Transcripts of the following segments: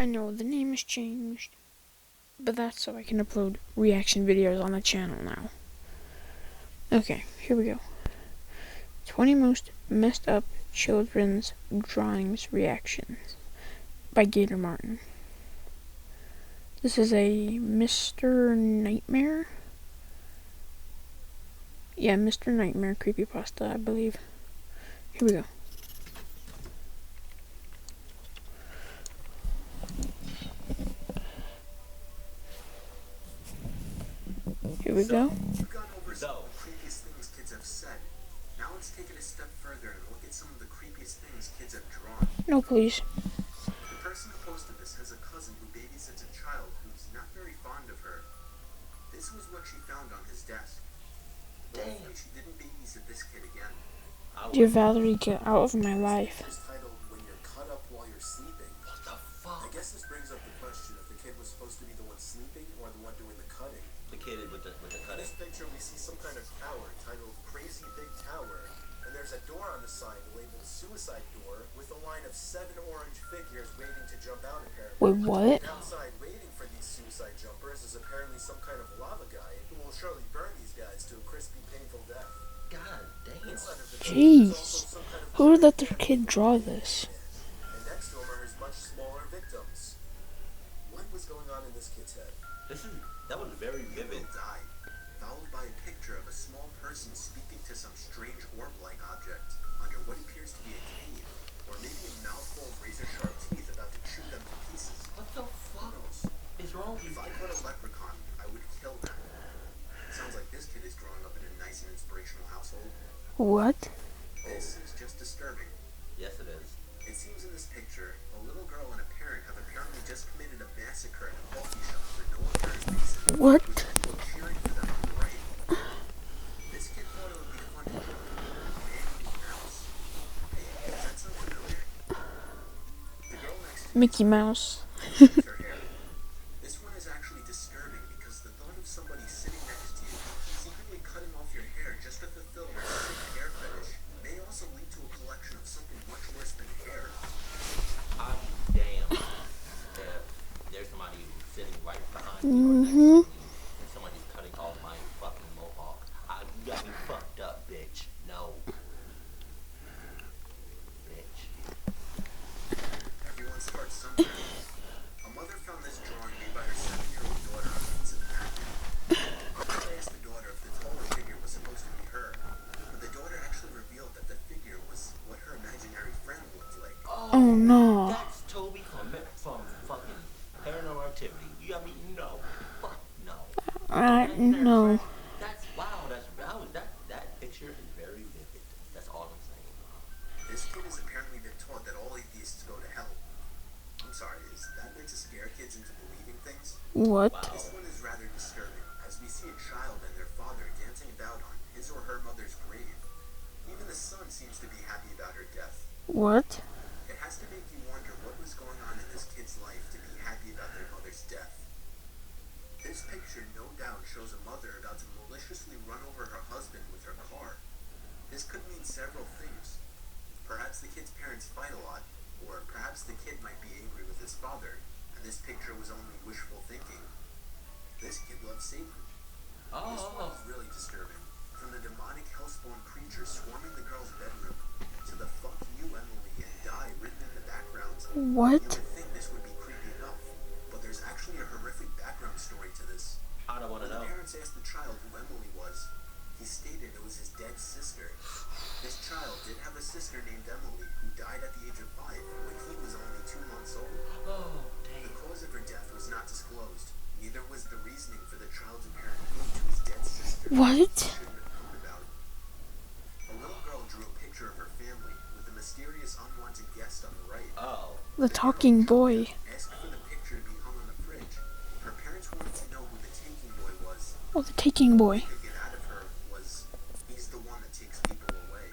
I know the name has changed, but that's so I can upload reaction videos on the channel now. Okay, here we go. 20 most messed up children's drawings reactions by Gattor Martin. This is a Mr. Nightmare. Yeah, Mr. Nightmare creepypasta, I believe. Here we go. Here we go. We've gone over some of the creepiest things kids have said. Now let's take it a step further and look at some of the creepiest things kids have drawn. No, please. The person who posted this has a cousin who babysits a child who's not very fond of her. This was what she found on his desk. Hopefully she didn't babysit this kid again. Dear Valerie, get out of my life. It was titled, "When You're Cut Up While You're Sleeping." What the fuck? I guess this brings up the question if the kid was supposed to be the one sleeping or the one doing the cutting. The kid with the In cutting. this picture we see some kind of tower titled Crazy Big Tower, and there's a door on the side labeled Suicide Door with a line of 7 orange figures waiting to jump out apparently. Wait, what? And outside waiting for these suicide jumpers is apparently some kind of lava guy who will surely burn these guys to a crispy, painful death. God damn. Inside of the Jeez. is also some kind of Who would let their kid draw this? and next to him are his much smaller victims. What was going on in this kid's head? That was very vivid. Died, followed by a picture of a small person speaking to some strange orb-like object under what appears to be a cave, or maybe a mouthful of razor-sharp teeth about to chew them to pieces. What the fuck is wrong with If I caught a leprechaun, I would kill them. Sounds like this kid is growing up in a nice and inspirational household. What? This is just disturbing. Yes, it is. It seems in this picture, a little girl and a parent have apparently just committed a massacre in a coffee shop for no apparent reason. What? People cheering for them on the right. This kid thought it would be fun to join Mickey Mouse. Hey, does that sound familiar? The girl next to Mickey Mouse. her hair. This one is actually disturbing because the thought of somebody sitting next to you, secretly cutting off your hair just to fulfill their sick hair fetish, may also lead to a collection of something much worse than hair. Damn. There's somebody sitting right behind me. Mm-hmm. And somebody's cutting off my fucking mohawk. You got me fucked up, bitch. No. Bitch. Everyone starts somewhere. A mother found this drawing made by her 7-year-old daughter on a piece of napkin. A mother asked the daughter if the taller figure was supposed to be her, but the daughter actually revealed that the figure was what her imaginary friend looked like. Oh no. That's Toby from fucking Paranormal Activity. You got me? No. Fuck no. No. That's wow. That picture is very vivid. That's all I'm saying. This kid has apparently been taught that all atheists go to hell. I'm sorry, is that meant to scare kids into believing things? What? This one is rather disturbing, as we see a child and their father dancing about on his or her mother's grave. Even the son seems to be happy about her death. What? It has to make you wonder what was going on in this kid's life to be happy about their mother's death. This picture no doubt shows a mother about to maliciously run over her husband with her car. This could mean several things. Perhaps the kid's parents fight a lot, or perhaps the kid might be angry with his father, and this picture was only wishful thinking. This kid loves Satan. This one is really disturbing. From the demonic hellspawn creature swarming the girl's bedroom, to the "fuck you, Emily" and "die" written in the background. What? You would think this would be creepy enough, but there's actually a horrific background story to this. I don't want to When know. the parents asked the child who Emily was, he stated it was his dead sister. This child did have a sister named Emily who died at the age of 5 when he was only 2 months old. Oh, The damn. cause of her death was not disclosed. Neither was the reasoning for the child's apparent hate to his dead sister. What? Shouldn't have known about. A little girl drew a picture of her family with a mysterious unwanted guest on the right. Oh. The talking boy. Asked for the picture to be hung on the fridge. Her parents wanted to know who the taking boy was. Oh, the taking boy. Could get out of her was, he's the one that takes people away.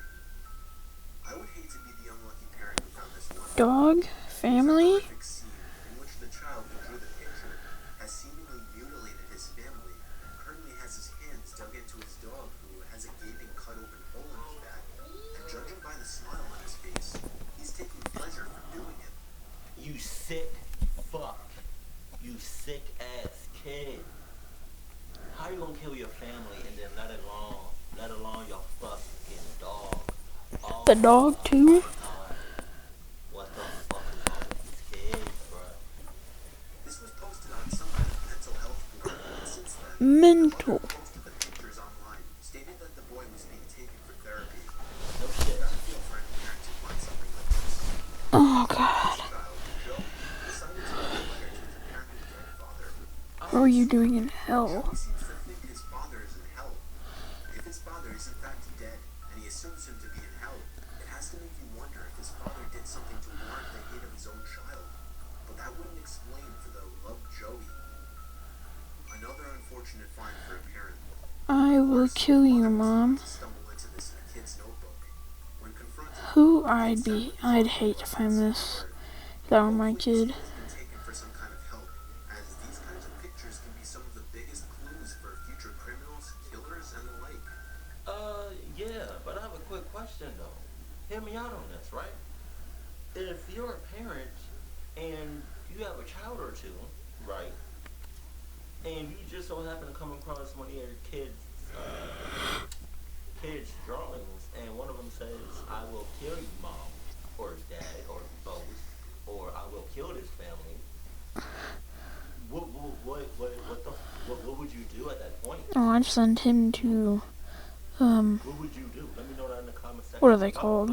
I would hate to be the unlucky parent who found this one. Dog? Family? It's a horrific scene in which the child who drew the picture has seemingly mutilated his family, currently has his hands dug into his dog who has a gaping cut open hole in his back, and judging by the smile on his face, he's taking pleasure from doing it. You sick fuck. You sick ass kid. How you gonna kill your family and then let alone your fucking dog? The Oh dog too? my god. What the fuck is wrong with these kids, bro? This was posted on some kind of mental health board, and since then, the mother Mental. who posted the pictures online stated that the boy was being taken for therapy. No You shit. gotta feel for any parent to find something like this. Oh The god. youngest child, Joey, decided to write a letter to his apparently dead father. What were you doing in hell? Joey seems to think his father is in hell. If his father is in fact dead, and he assumes him to be in hell, it has to make you wonder if his father did something to warrant the hate of his own child. But that wouldn't explain for the loved Joey. Another unfortunate find for a parent. I will Worse, kill the you, mother was Mom. about to stumble into this in a kid's notebook. When confronted, Who the kid said what I'd his hate to father find wasn't this. saying a word. If that were my Hopefully this kid. kid has been taken for some kind of help, as these kinds of pictures can be some of the biggest clues for future criminals, killers, and the like. Yeah, but I have a quick question though. Hear me out on this, right? If you're a parent and you have a child or two, right? And you just so happen to come across one of your kids' drawings, and one of them says, "I will kill you, mom, or dad, or both, or I will kill this family." What would you do at that point? Oh, I'd send him to, What would you do? Let me know that in the comment section. what are they called?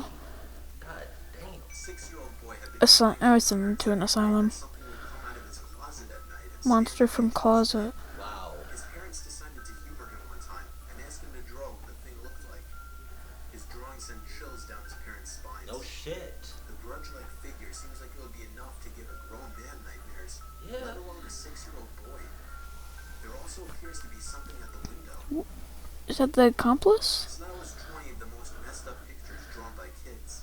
God damn. A 6-year-old boy had been I would send him to an asylum. something would come out of his closet at night and Monster stand from against his closet. bed. Wow. His parents decided to humor him one time and asked him to draw what the thing looked like. His drawing sent chills down his parents' spines. No shit. The grudge-like figure seems like it would be enough to give a grown man nightmares, Yeah. let alone a 6-year-old boy. There also appears to be something at the window. Is that the accomplice? It's not always 20 of the most messed up pictures drawn by kids.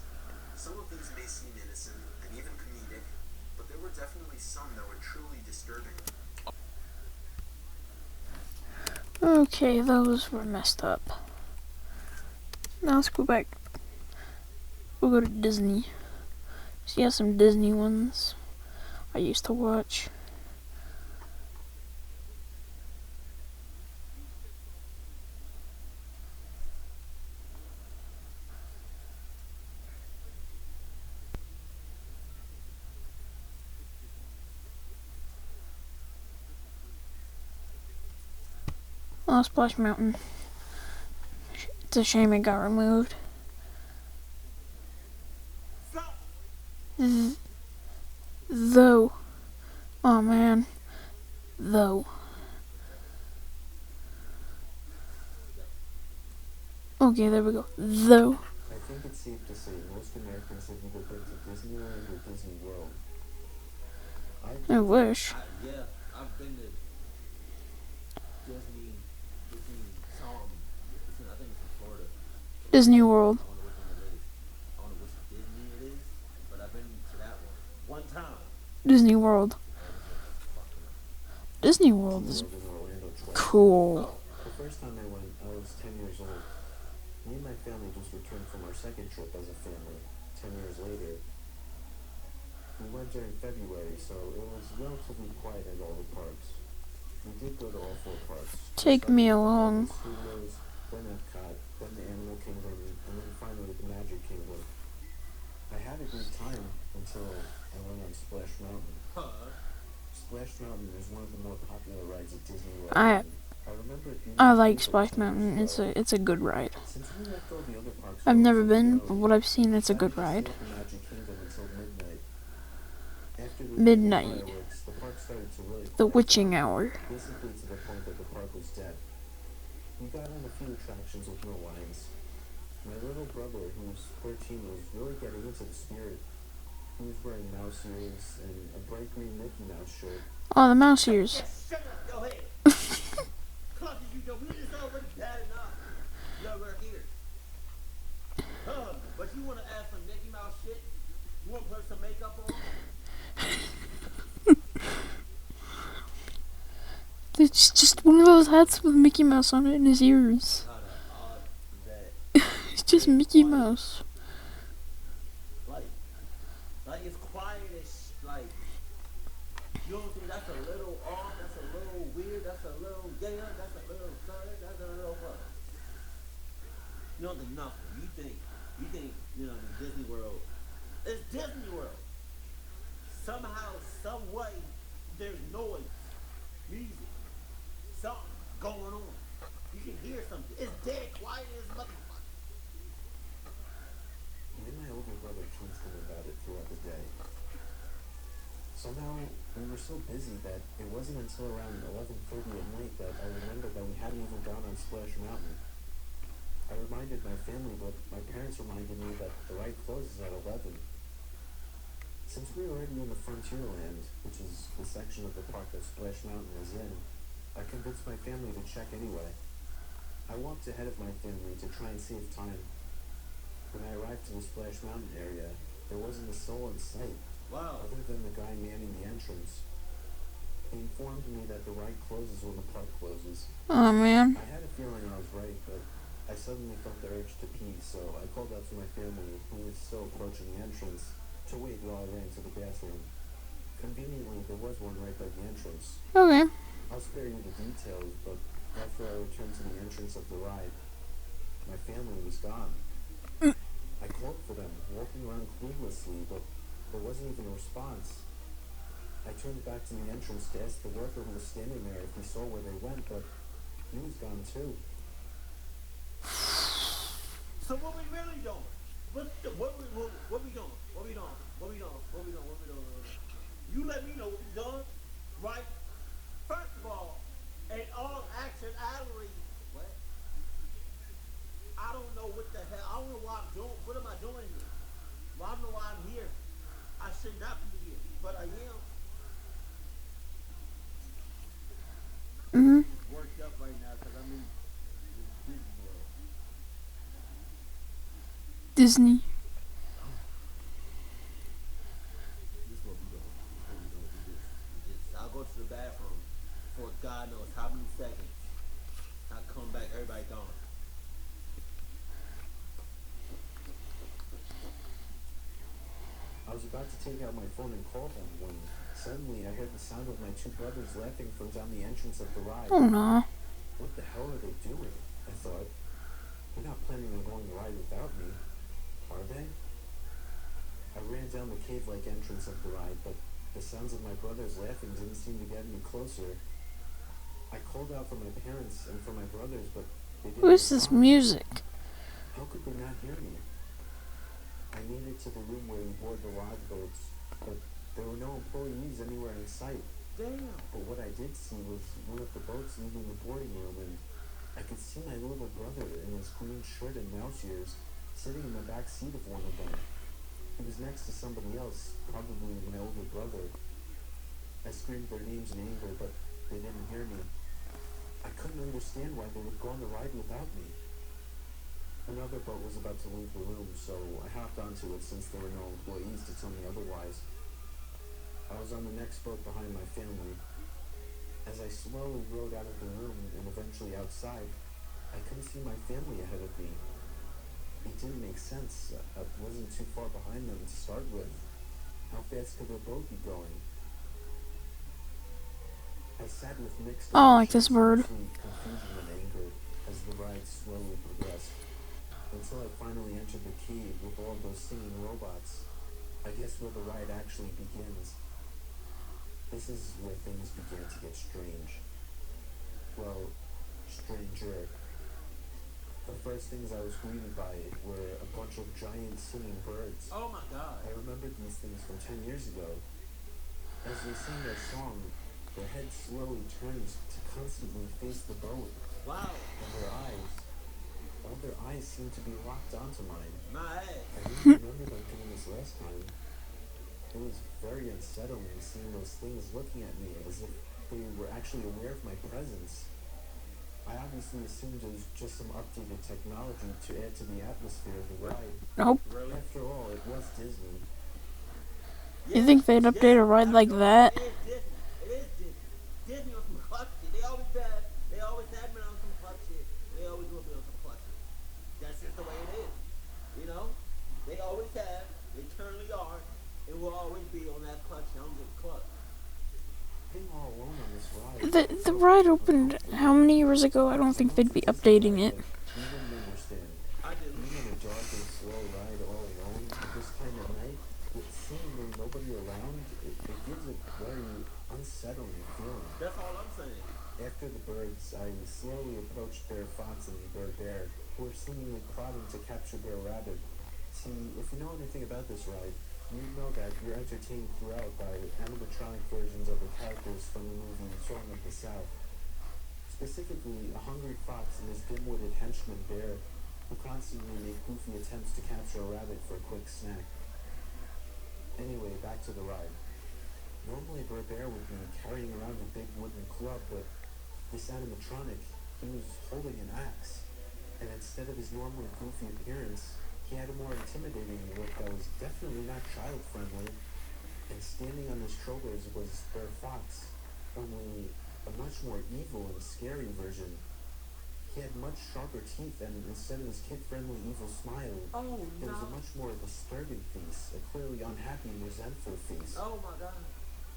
Some of these may seem innocent and even comedic, but there were definitely some that were truly disturbing. Okay, those were messed up. Now let's go back. We'll go to Disney. See, some Disney ones I used to watch. Oh, Splash Mountain. It's a shame it got removed. Though. Oh man. Though. Okay, there we go. Though. I think it's safe to say most Americans have either been to Disneyland or Disney World. I wish. Yeah, I've been to Disney, I think it's in Florida. Disney World. I don't know which one it is. I don't know which Disney it is, but I've been to that one time. Disney World. Disney World is World in Orlando twice. cool. The first time I went, I was 10 years old. Me and my family just returned from our second trip as a family, 10 years later. We went during February, so it was relatively quiet at all the parks. We did go to all 4 parks. Take me along. Studios, then Epcot, then the Animal Kingdom, and then finally the Magic Kingdom. I had a great time until I went on Splash Mountain. Splash Mountain is one of the more popular rides at Disney World. I remember it being I my like favorite Splash 10 years Mountain. ago. It's a good ride. Since we left all the other parks I've for never a been, few but hours, what I've seen, it's a good decided ride. to stay at the Magic Kingdom until midnight. After the Midnight. fireworks, the park started to really The quiet witching down, hour. basically to the point that the park was dead. We got on a few attractions with no lines. My little brother, who was 13, was really getting into the spirit. He was wearing mouse ears and a bright green Mickey Mouse shirt. Oh, the mouse ears. Shut up, go ahead. Clock as you go, we just already bad enough. Yeah, we're here. But you want to add some Mickey Mouse shit? You want to put some makeup on? It's just one of those hats with Mickey Mouse on it in his ears. It's just Mickey Mouse. Like it's quiet as like You don't think that's a little off? That's a little weird? That's a little yeah? That's a little third? That's a little what? You don't think nothing. You think Disney World. It's Disney World. Somehow, some way, there's noise, music, something going on. You can hear something. It's dead quiet as motherfucker. Me and my older brother texted about it throughout the day. Somehow, we were so busy that it wasn't until around 11:30 at night that I remembered that we hadn't even gone on Splash Mountain. I reminded my family, but my parents reminded me that the ride closes at 11. Since we were already in the Frontierland, which is the section of the park that Splash Mountain was in, I convinced my family to check anyway. I walked ahead of my family to try and save time. When I arrived to the Splash Mountain area, there wasn't a soul in sight, Wow. other than the guy manning the entrance. He informed me that the ride closes when the park closes. Oh man. I had a feeling I was right, but I suddenly felt the urge to pee, so I called out to my family, who was still approaching the entrance, to wait while I ran to the bathroom. Conveniently, there was one right by the entrance. Okay. I'll spare you the details, but after I returned to the entrance of the ride, my family was gone. I called for them, walking around cluelessly, but there wasn't even a response. I turned back to the entrance to ask the worker who was standing there if he saw where they went, but he was gone too. So what we really doing? What we doing? What we doing? What we doing? What we doing? What we doing? What we doing? You let me know what we doing, right? First of all, in all actuality, what? I don't know what the hell. I don't know why I'm doing. What am I doing here? Well, I don't know why I'm here. I should not be here, but I am. Mhm. I'm just worked up right now because I'm in Disney World. Disney. This is what we doing. This is what we doing. I'll go to the bathroom for God knows how many seconds. I come back, everybody gone. I was about to take out my phone and call them when suddenly I heard the sound of my two brothers laughing from down the entrance of the ride. Oh no. What the hell are they doing? I thought. They're not planning on going the ride without me, are they? I ran down the cave-like entrance of the ride, but the sounds of my brothers laughing didn't seem to get any closer. I called out for my parents and for my brothers, but they didn't Who is this respond. music? How could they not hear me? I made it to the room where we board the log boats, but there were no employees anywhere in sight. Damn. But what I did see was one of the boats leaving the boarding room, and I could see my little brother in his green shirt and mouse ears sitting in the back seat of one of them. He was next to somebody else, probably my older brother. I screamed their names in anger, but they didn't hear me. I couldn't understand why they would go on the ride without me. Another boat was about to leave the room, so I hopped onto it since there were no employees to tell me otherwise. I was on the next boat behind my family. As I slowly rode out of the room and eventually outside, I couldn't see my family ahead of me. It didn't make sense. I wasn't too far behind them to start with. How fast could their boat be going? I sat with mixed Oh, like this emotions, bird. mostly confusion and anger, as the ride slowly progressed, until I finally entered the cave with all those singing robots. I guess where the ride actually begins. This is where things began to get strange. Well, stranger. The first things I was greeted by were a bunch of giant singing birds. Oh my God. I remembered these things from 10 years ago. As they sang their song, their heads slowly turned to constantly face the boat, Wow. and all their eyes seemed to be locked onto mine. My ass. I didn't remember them doing this last time. It was very unsettling seeing those things looking at me as if they were actually aware of my presence. I obviously assumed it was just some updated technology to add to the atmosphere of the ride. Nope. Really? After all, it was Disney. You think they'd update a ride like that? It is Disney. It is Disney. Disney on some clutch shit. They always have. They always have been on some clutch shit. They always will be on some clutch shit. That's just the way it is. You know? They always have. They eternally are. It will always be on that clutch. I don't give a clutch. ride. The ride opened how many years ago? I don't think they'd be updating it. You wouldn't understand. I do. Being on a dark and slow ride all alone at this time of night, with seemingly nobody around, it gives a very unsettling feeling. That's all I'm saying. After the birds, I slowly approached Bear Fox and Bear Bear, who were seemingly plotting to capture Bear Rabbit. See, if you know anything about this ride, you know that you're entertained throughout by animatronic versions of the characters from the movie Song of the South. Specifically, a hungry fox and his dim-witted henchman Bear, who constantly make goofy attempts to capture a rabbit for a quick snack. Anyway, back to the ride. Normally, Bear Bear would be carrying around a big wooden club, but this animatronic, he was holding an axe. And instead of his normally goofy appearance, he had a more intimidating look that was definitely not child-friendly. And standing on his shoulders was Bear Fox, only a much more evil and scary version. He had much sharper teeth, and instead of his kid-friendly evil smile, Oh there was a no. much more disturbing face, a clearly unhappy and resentful face. Oh my god.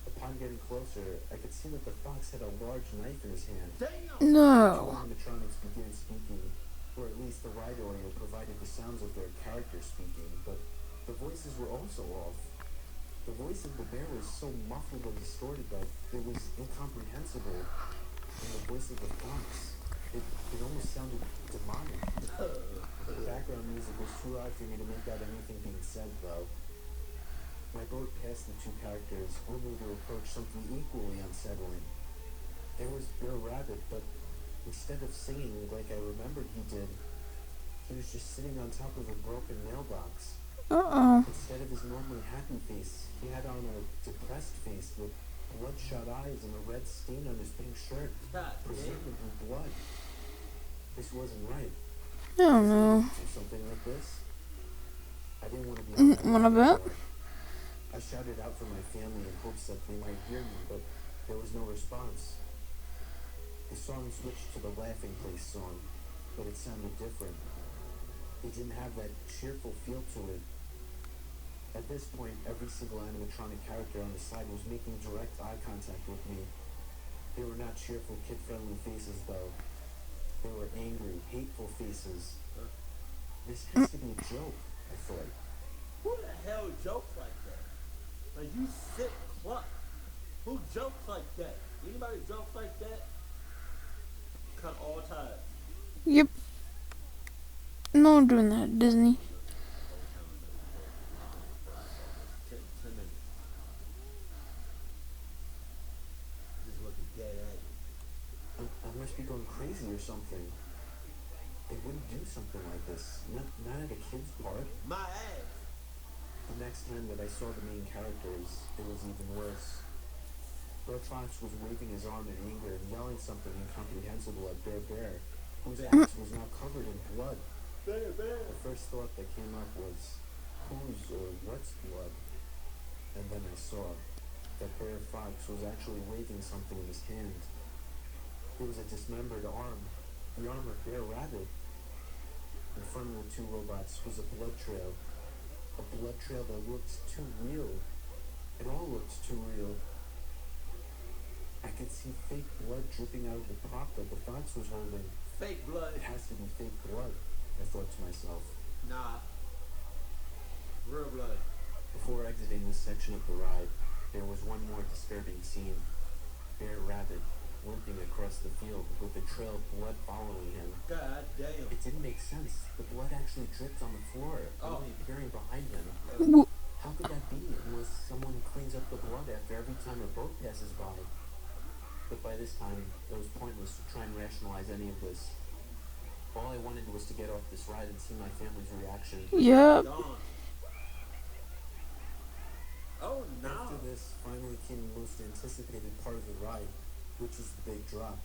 Upon getting closer, I could see that the fox had a large knife in his hand. Damn. Two No. animatronics began speaking, or at least the ride audio provided the sounds of their characters speaking, but the voices were also off. The voice of the bear was so muffled and distorted that it was incomprehensible, and the voice of the fox, it almost sounded demonic. The background music was too loud for me to make out anything being said, though. My boat passed the two characters, only to approach something equally unsettling. There was Bear Rabbit, but instead of singing like I remembered he did, he was just sitting on top of a broken mailbox. Uh-oh. Instead of his normally happy face, he had on a depressed face with bloodshot eyes and a red stain on his pink shirt, God damn. presumably blood. This wasn't right. Oh no. Do something like this? I didn't want to be Wanna bet? I shouted out for my family in hopes that they might hear me, but there was no response. The song switched to the Laughing Place song, but it sounded different. It didn't have that cheerful feel to it. At this point, every single animatronic character on the slide was making direct eye contact with me. They were not cheerful, kid-friendly faces, though. They were angry, hateful faces. This has to be a joke, I thought. Who the hell jokes like that? Like, you sick cluck. Who jokes like that? Anybody jokes like that? Cut all ties. Yep. No one doing that at Disney. 10 minutes. Just looking dead at you. I must be going crazy or something. They wouldn't do something like this. Not at a kid's park. My ass. The next time that I saw the main characters, it was even worse. Bear Fox was waving his arm in anger and yelling something incomprehensible at Bear Bear, whose axe was now covered in blood. Bear, bear. The first thought that came up was, whose or what's blood? And then I saw that Bear Fox was actually waving something in his hand. It was a dismembered arm, the arm of Bear Rabbit. In front of the two robots was a blood trail. A blood trail that looked too real. It all looked too real. I could see fake blood dripping out of the prop that the fox was holding. Fake blood. It has to be fake blood, I thought to myself. Nah. Real blood. Before exiting this section of the ride, there was one more disturbing scene. Bear Rabbit limping across the field with a trail of blood following him. God damn. It didn't make sense. The blood actually dripped on the floor, only appearing behind him. W- How could that be unless someone cleans up the blood after every time a boat passes by? But by this time, it was pointless to try and rationalize any of this. All I wanted was to get off this ride and see my family's reaction. Yep. Gone. Oh no. After this, finally came the most anticipated part of the ride, which is the big drop.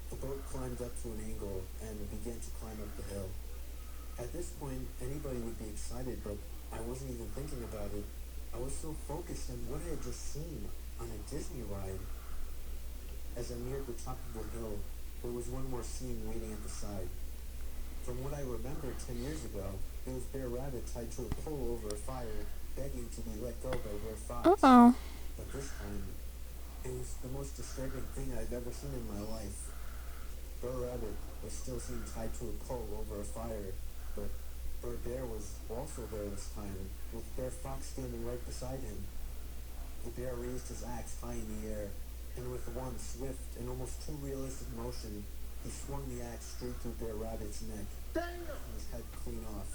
The boat climbed up to an angle and began to climb up the hill. At this point, anybody would be excited, but I wasn't even thinking about it. I was so focused on what I had just seen on a Disney ride. As I neared the top of the hill, there was one more scene waiting at the side. From what I remember 10 years ago, it was Bear Rabbit tied to a pole over a fire, begging to be let go by Bear Fox. Uh-oh. But this time, It was the most disturbing thing I've ever seen in my life. Bur Rabbit was still seen tied to a pole over a fire, but Bur Bear was also there this time, with Bear Fox standing right beside him. The bear raised his axe high in the air, and with one swift and almost too realistic motion, he swung the axe straight through Bear Rabbit's neck, cutting his head clean off.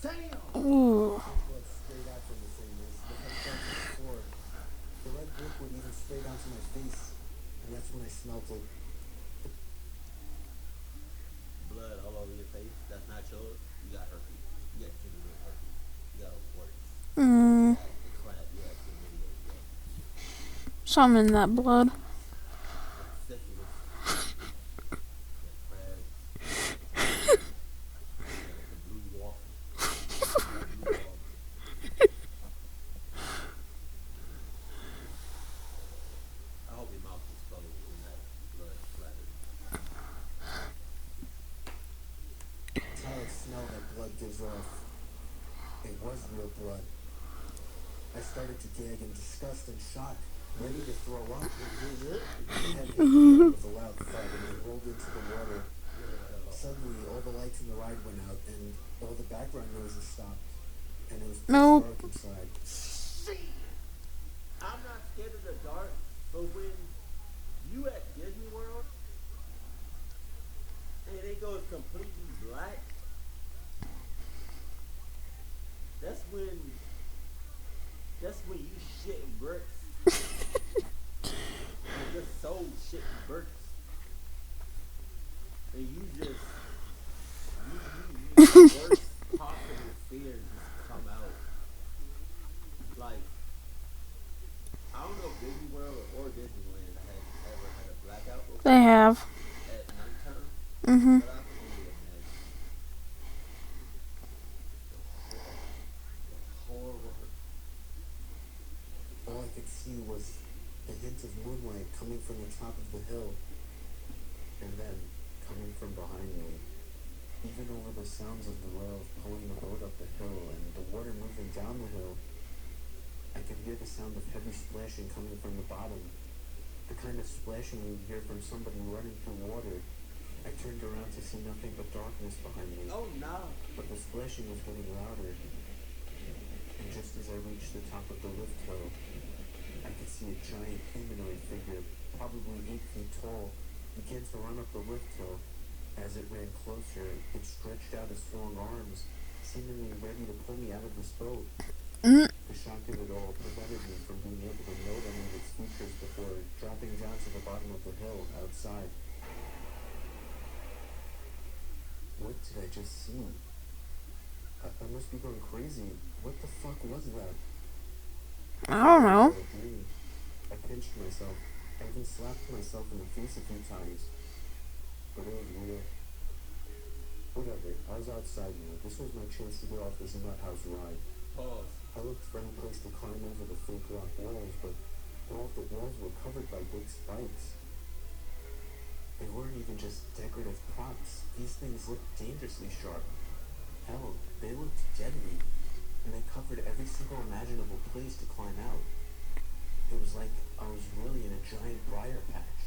Ooh. Pink blood sprayed out from the thing as the head fell to the floor. The red liquid even sprayed onto my face, and that's when I smelt it. Blood all over your face. That's not yours. You got herpes. You got genital herpes. You got warts. Mm. You got the clap. You got chlamydia. You got Something in that blood. syphilis. You got crabs. You got the blue waffle. You got blue waffle. I hope your mouth is closed when that blood splattered. That's how I smell that blood gives off. It was real blood. I started to gag in disgust and shock, ready to throw up. My head hit the ground with a loud thud, and I rolled into the water. Suddenly, all the lights in the ride went out, and all the background noises stopped, and it was pitch Nope. dark inside. I'm not scared of the dark, but when you at Disney World and it goes completely black, that's when you shitting bricks. Like your soul shitting bricks. And you just the worst possible fear just come out. Like I don't know if Disney World or Disneyland has ever had a blackout before They have. at nighttime, Mm-hmm. but I can only imagine the horror. All I could see was the hint of moonlight coming from the top of the hill, and then coming from behind me. Even over the sounds of the row of pulling the boat up the hill and the water moving down the hill, I could hear the sound of heavy splashing coming from the bottom. The kind of splashing you'd hear from somebody running through water. I turned around to see nothing but darkness behind me, Oh no. but the splashing was getting louder. And just as I reached the top of the lift hill, I could see a giant humanoid figure, probably 8 feet tall, begin to run up the lift hill. As it ran closer, it stretched out its long arms, seemingly ready to pull me out of this boat. Mm. The shock of it all prevented me from being able to note any of its features before dropping down to the bottom of the hill outside. What did I just see? I must be going crazy. What the fuck was that? I don't know. I pinched myself. I even slapped myself in the face a few times. But it was real. Whatever, I was outside now. This was my chance to get off this nut house ride. Pause. I looked for any place to climb over the fake rock walls, but all of the walls were covered by big spikes. They weren't even just decorative props. These things looked dangerously sharp. Hell, they looked deadly, and they covered every single imaginable place to climb out. It was like I was really in a giant briar patch.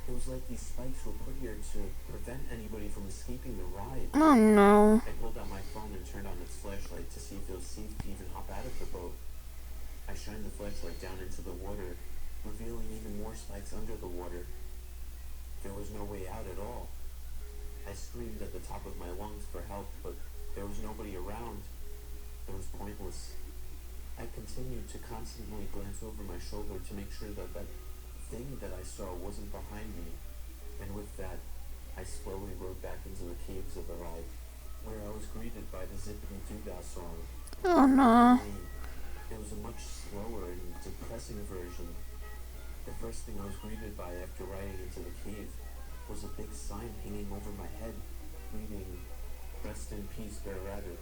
It was like these spikes were put here to prevent anybody from escaping the ride. Oh no. I pulled out my phone and turned on its flashlight to see if it was safe to even hop out of the boat. I shined the flashlight down into the water, revealing even more spikes under the water. There was no way out at all. I screamed at the top of my lungs for help, but there was nobody around. It was pointless. I continued to constantly glance over my shoulder to make sure that that thing that I saw wasn't behind me, and with that, I slowly rode back into the caves of the ride, where I was greeted by the Zippity Doo-Dah song. Oh no. It was a much slower and depressing version. The first thing I was greeted by after riding into the cave was a big sign hanging over my head, reading, "Rest in peace, Bear Rabbit."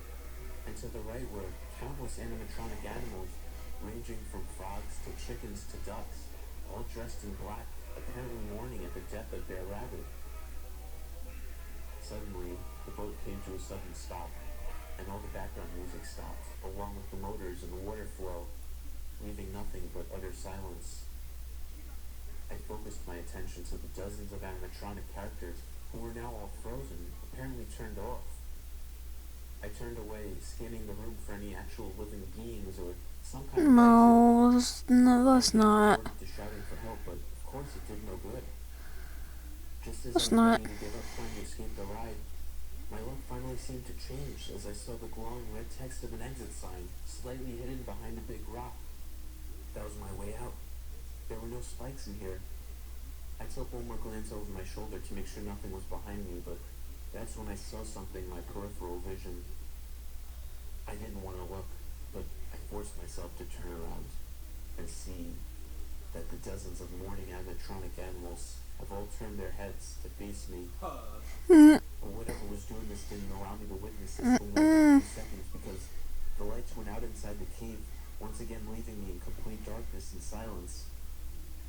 And to the right were countless animatronic animals, ranging from frogs to chickens to ducks, all dressed in black, apparently mourning at the death of Bear Rabbit. Suddenly, the boat came to a sudden stop, and all the background music stopped, along with the motors and the water flow, leaving nothing but utter silence. I I focused my attention to the dozens of animatronic characters who were now all frozen, apparently turned off. I turned away, scanning the room for any actual living beings or some kind of exit. No, that's I not. resorted to shouting for help, but of course it did no good. Just as That's I was not. ready to give up trying to escape the ride, my luck finally seemed to change as I saw the glowing red text of an exit sign slightly hidden behind a big rock. That was my way out. There were no spikes in here. I took one more glance over my shoulder to make sure nothing was behind me, but that's when I saw something in my peripheral vision. I didn't want to look, but I forced myself to turn around and see that the dozens of mourning animatronic animals have all turned their heads to face me. Mm, Or whatever was doing this didn't allow me to witness this for more than a few seconds because the lights went out inside the cave, once again leaving me in complete darkness and silence.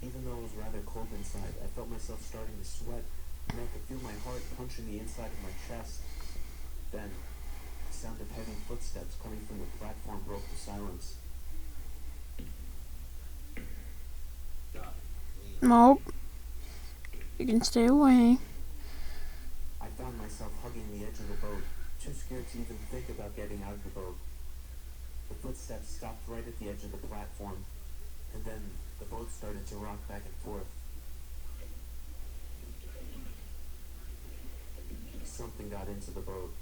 Even though it was rather cold inside, I felt myself starting to sweat, and I could feel my heart punching the inside of my chest. Then, the sound of heavy footsteps coming from the platform broke the silence. nope. You can stay away. I found myself hugging the edge of the boat, too scared to even think about getting out of the boat. The footsteps stopped right at the edge of the platform, and then the boat started to rock back and forth. Something got into the boat.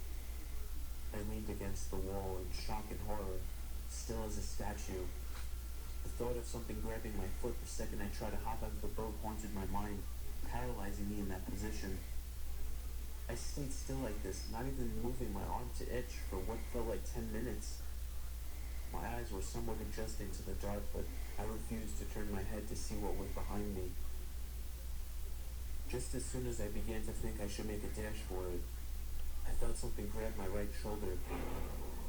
I leaned against the wall in shock and horror, still as a statue. The thought of something grabbing my foot the second I tried to hop out of the boat haunted my mind, paralyzing me in that position. I stayed still like this, not even moving my arm to itch for what felt like 10 minutes. My eyes were somewhat adjusting to the dark, but I refused to turn my head to see what was behind me. Just as soon as I began to think I should make a dash for it, I felt something grab my right shoulder.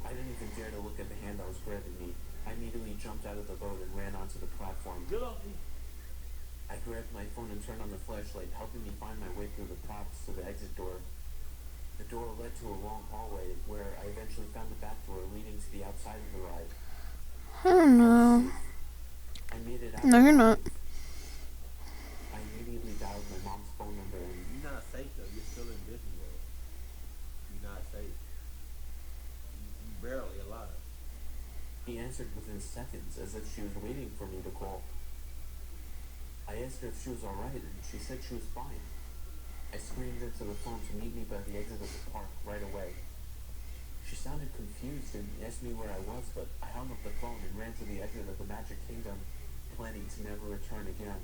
I didn't even dare to look at the hand that was grabbing me. I immediately jumped out of the boat and ran onto the platform. I grabbed my phone and turned on the flashlight, helping me find my way through the props to the exit door. The door led to a long hallway where I eventually found the back door leading to the outside of the ride. Oh no. I made it out. No, you're not. I immediately dialed my mom's phone number and You're not safe though. You're still in Disney World. You're not safe. You're barely alive. he answered within seconds as if she was waiting for me to call. I asked her if she was alright and she said she was fine. I screamed into the phone to meet me by the exit of the park right away. She sounded confused and asked me where I was, but I hung up the phone and ran to the exit of the Magic Kingdom, planning to never return again.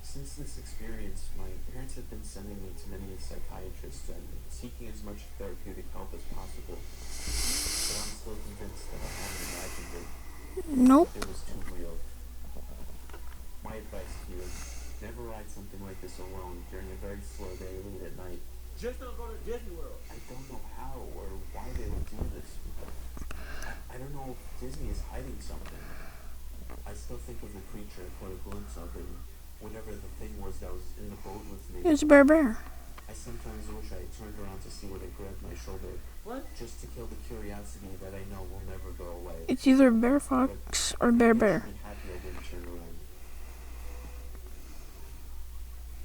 Since this experience, my parents have been sending me to many psychiatrists and seeking as much therapeutic help as possible. But I'm still convinced that I haven't imagined it. Nope. It was too real. My advice to you is never ride something like this alone during a very slow day late at night. Just don't go to Disney World. I don't know how or why they would do this. I don't know if Disney is hiding something. I still think of the creature I caught a glimpse of and whatever the thing was that was in the boat with me. It's a bear. I sometimes wish I had turned around to see what had grabbed my shoulder, What? just to kill the curiosity that I know will never go away. It's either bear fox or bear I bear. should be happy I didn't turn around.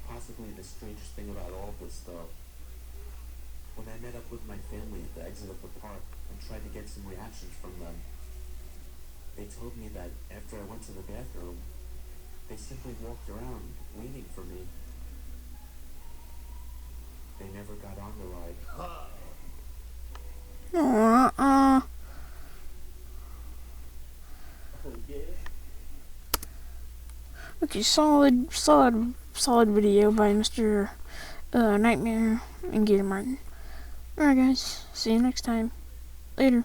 Possibly the strangest thing about all this, though, when I met up with my family at the exit of the park and tried to get some reactions from them, they told me that after I went to the bathroom, they simply walked around waiting for me. They never got on the ride. Oh, Oh yeah. Okay, solid video by Mr. Nightmare and Gator Martin. Alright guys, see you next time. Later.